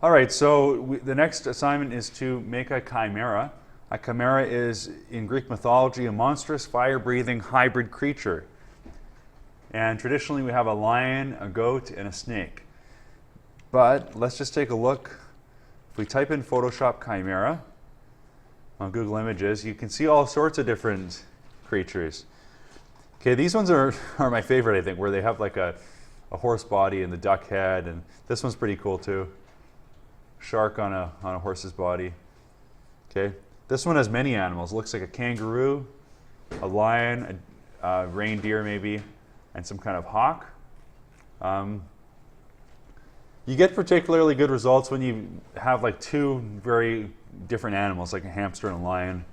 All right, so the next assignment is to make a chimera. A chimera is, in Greek mythology, a monstrous, fire-breathing hybrid creature. And traditionally we have a lion, a goat, and a snake. But let's just take a look. If we type in Photoshop chimera on Google Images, you can see all sorts of different creatures. Okay, these ones are my favorite, I think, where they have like a horse body and the duck head, and this one's pretty cool too. Shark on a horse's body. Okay, this one has many animals. It looks like a kangaroo, a lion, a reindeer maybe, and some kind of hawk. You get particularly good results when you have like two very different animals, like a hamster and a lion.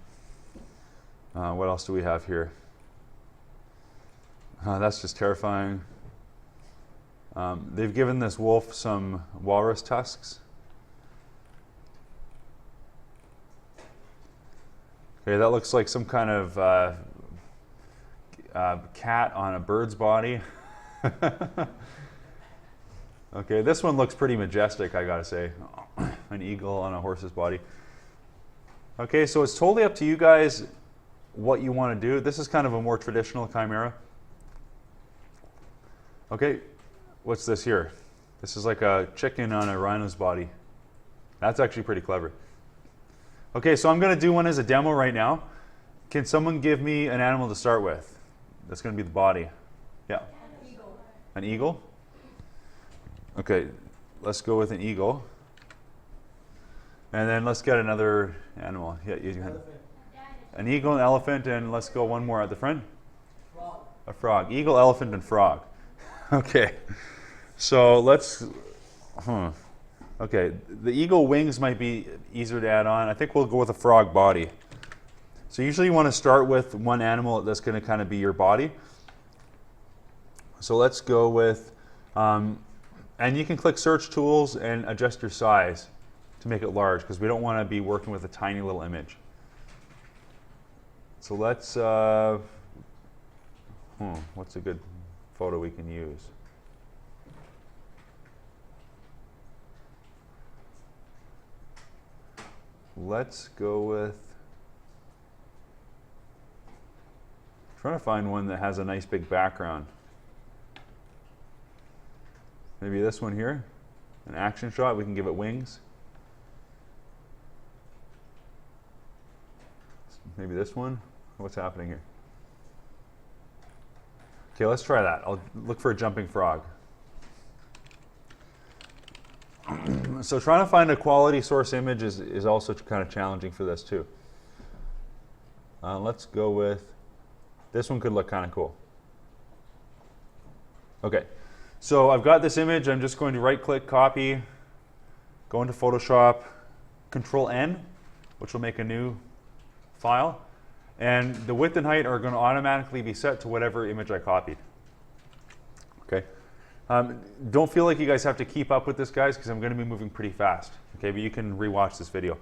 What else do we have here? That's just terrifying. They've given this wolf some walrus tusks. Okay, that looks like some kind of cat on a bird's body. Okay, this one looks pretty majestic, I gotta say. An eagle on a horse's body. Okay, so it's totally up to you guys what you want to do. This is kind of a more traditional chimera. Okay, what's this here? This is like a chicken on a rhino's body. That's actually pretty clever. Okay, so I'm going to do one as a demo right now. Can someone give me an animal to start with? That's going to be the body. Yeah. An eagle. An eagle? Okay, let's go with an eagle. And then let's get another animal. Yeah, you can. An eagle, an elephant, and let's go one more at the front. Frog. A frog. Eagle, elephant, and frog. Okay, so let's, okay, the eagle wings might be easier to add on. I think we'll go with a frog body. So usually you want to start with one animal that's going to kind of be your body. So let's go with, and you can click search tools and adjust your size to make it large, because we don't want to be working with a tiny little image. So let's, what's a good photo we can use? Let's go with, trying to find one that has a nice big background. Maybe this one here, an action shot. We can give it wings. Maybe this one. What's happening here? Okay, let's try that. I'll look for a jumping frog. So trying to find a quality source image is also kind of challenging for this too. Let's go with, this one could look kind of cool. Okay, so I've got this image. I'm just going to right click, copy, go into Photoshop, Control N, which will make a new file. And the width and height are going to automatically be set to whatever image I copied. Okay. Don't feel like you guys have to keep up with this, guys, because I'm going to be moving pretty fast. Okay, but you can rewatch this video.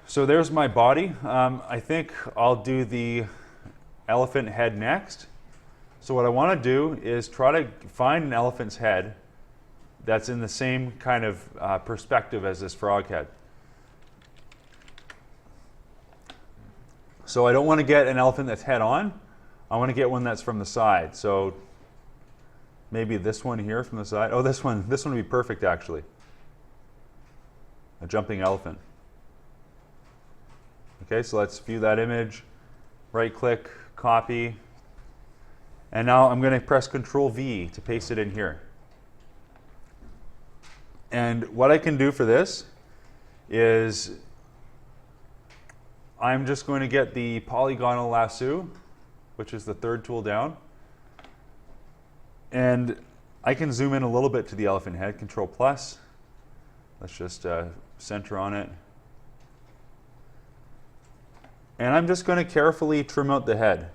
So there's my body. I think I'll do the elephant head next. So what I want to do is try to find an elephant's head that's in the same kind of perspective as this frog head. So I don't want to get an elephant that's head on. I want to get one that's from the side. So maybe this one here from the side. Oh, this one would be perfect actually. A jumping elephant. Okay, so let's view that image. Right click, copy. And now I'm going to press Control V to paste it in here. And what I can do for this is I'm just going to get the polygonal lasso, which is the third tool down. And I can zoom in a little bit to the elephant head, Control plus. Let's just center on it. And I'm just going to carefully trim out the head.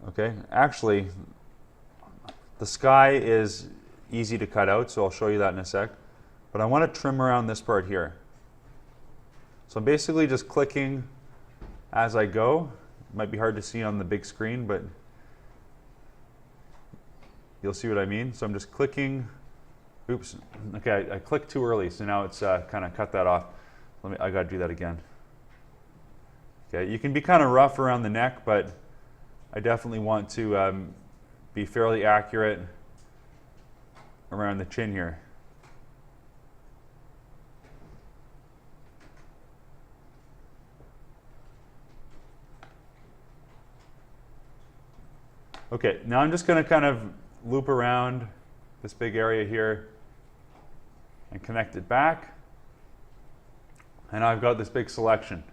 Okay, actually, the sky is easy to cut out, so I'll show you that in a sec. But I want to trim around this part here. So I'm basically just clicking as I go. It might be hard to see on the big screen, but you'll see what I mean. So I'm just clicking Oops. Okay, I clicked too early, so now it's kind of cut that off. I got to do that again. Okay, you can be kind of rough around the neck, but I definitely want to be fairly accurate around the chin here. Okay, now I'm just going to kind of loop around this big area here and connect it back. And I've got this big selection.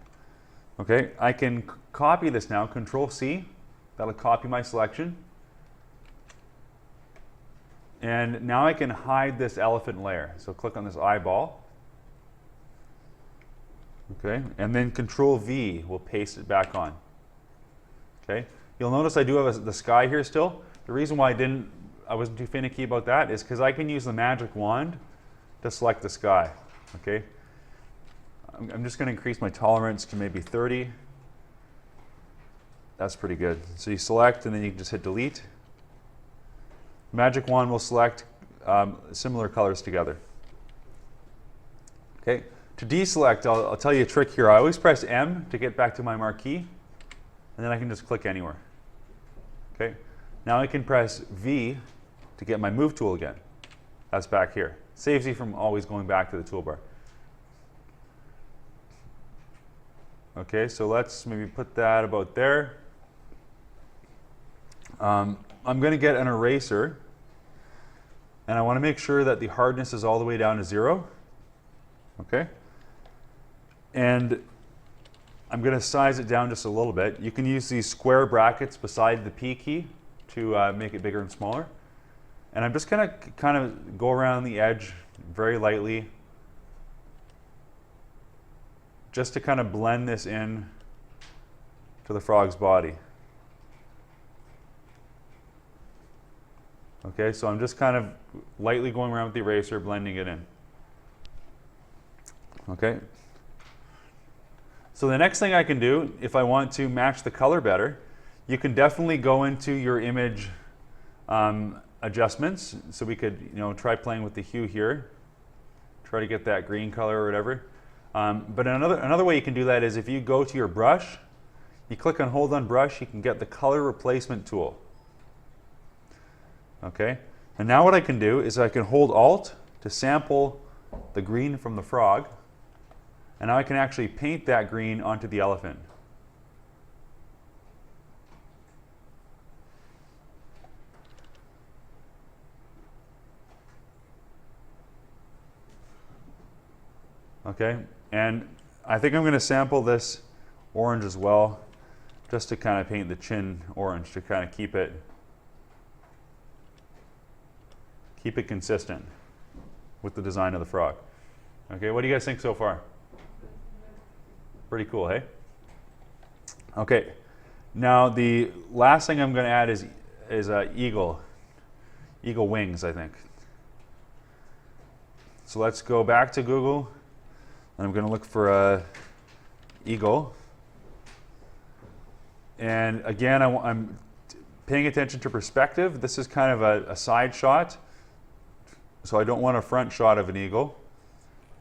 Okay, I can copy this now, Control C. That'll copy my selection. And now I can hide this elephant layer. So click on this eyeball. Okay, and then Control V will paste it back on. Okay, you'll notice I do have the sky here still. The reason why I wasn't too finicky about that is because I can use the magic wand to select the sky. Okay, I'm just going to increase my tolerance to maybe 30. That's pretty good. So you select and then you can just hit delete. Magic wand will select similar colors together. Okay, to deselect, I'll tell you a trick here. I always press M to get back to my marquee, and then I can just click anywhere. Okay, now I can press V to get my move tool again. That's back here. Saves you from always going back to the toolbar. Okay, so let's maybe put that about there. I'm going to get an eraser, and I want to make sure that the hardness is all the way down to 0. Okay, and I'm going to size it down just a little bit. You can use these square brackets beside the P key to make it bigger and smaller. And I'm just going to kind of go around the edge very lightly, just to kind of blend this in to the frog's body. Okay, so I'm just kind of lightly going around with the eraser, blending it in. Okay. So the next thing I can do, if I want to match the color better, you can definitely go into your image adjustments. So we could, try playing with the hue here, try to get that green color or whatever. But another way you can do that is if you go to your brush, you click and hold on brush, you can get the color replacement tool. Okay, and now what I can do is I can hold Alt to sample the green from the frog, and now I can actually paint that green onto the elephant. Okay, and I think I'm going to sample this orange as well, just to kind of paint the chin orange to kind of keep it consistent with the design of the frog. Okay, what do you guys think so far? Pretty cool, hey? Okay, now the last thing I'm going to add is eagle wings, I think. So let's go back to Google, and I'm going to look for a eagle. And again, I'm paying attention to perspective. This is kind of a side shot, so I don't want a front shot of an eagle.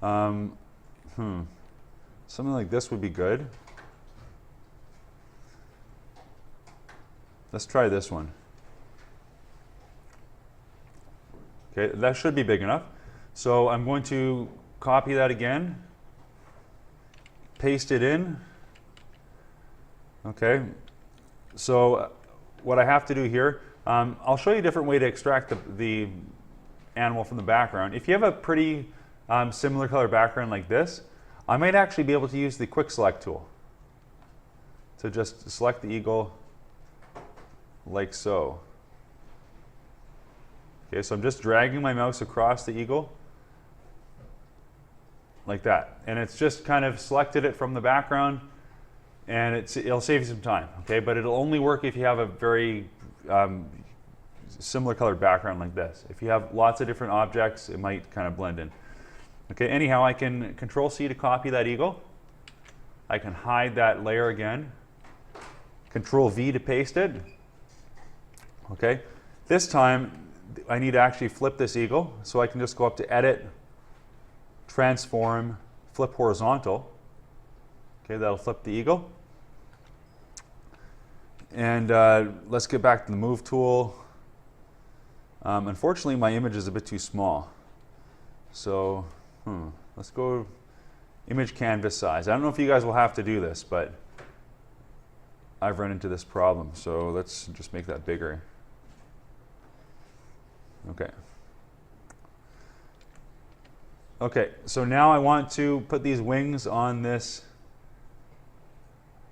Something like this would be good. Let's try this one. Okay, that should be big enough. So I'm going to copy that again, paste it in. Okay, so what I have to do here, I'll show you a different way to extract the animal from the background. If you have a pretty similar color background like this, I might actually be able to use the quick select tool. So just select the eagle like so. Okay, so I'm just dragging my mouse across the eagle like that. And it's just kind of selected it from the background, and it'll save you some time, okay? But it'll only work if you have a very similar colored background like this. If you have lots of different objects, it might kind of blend in. Okay, anyhow, I can Control C to copy that eagle. I can hide that layer again. Control V to paste it. Okay, this time I need to actually flip this eagle, so I can just go up to Edit, Transform, Flip Horizontal. Okay, that'll flip the eagle. And let's get back to the Move tool. Unfortunately, my image is a bit too small. So let's go image canvas size. I don't know if you guys will have to do this, but I've run into this problem. So let's just make that bigger. Okay. Okay, so now I want to put these wings on this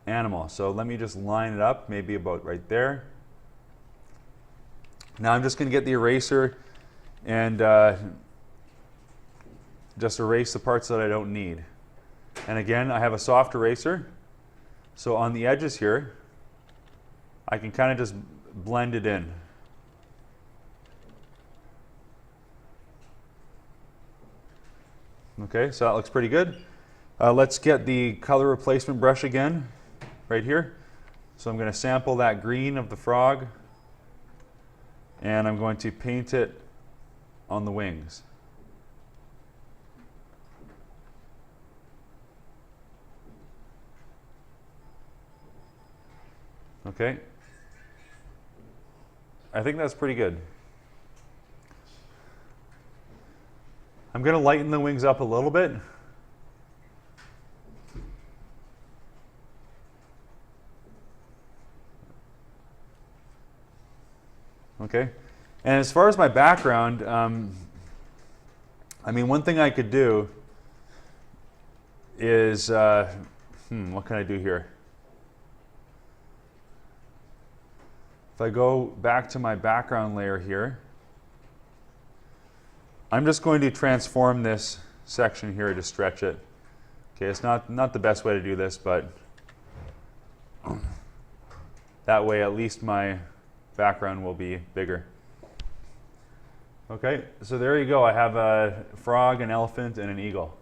animal. So let me just line it up, maybe about right there. Now I'm just going to get the eraser and just erase the parts that I don't need. And again, I have a soft eraser. So on the edges here, I can kind of just blend it in. Okay, so that looks pretty good. Let's get the color replacement brush again, right here. So I'm going to sample that green of the frog, and I'm going to paint it on the wings. Okay. I think that's pretty good. I'm going to lighten the wings up a little bit. Okay. And as far as my background, I mean, one thing I could do is, what can I do here? If I go back to my background layer here, I'm just going to transform this section here to stretch it. Okay, it's not the best way to do this, but that way at least my background will be bigger. Okay, so there you go. I have a frog, an elephant, and an eagle.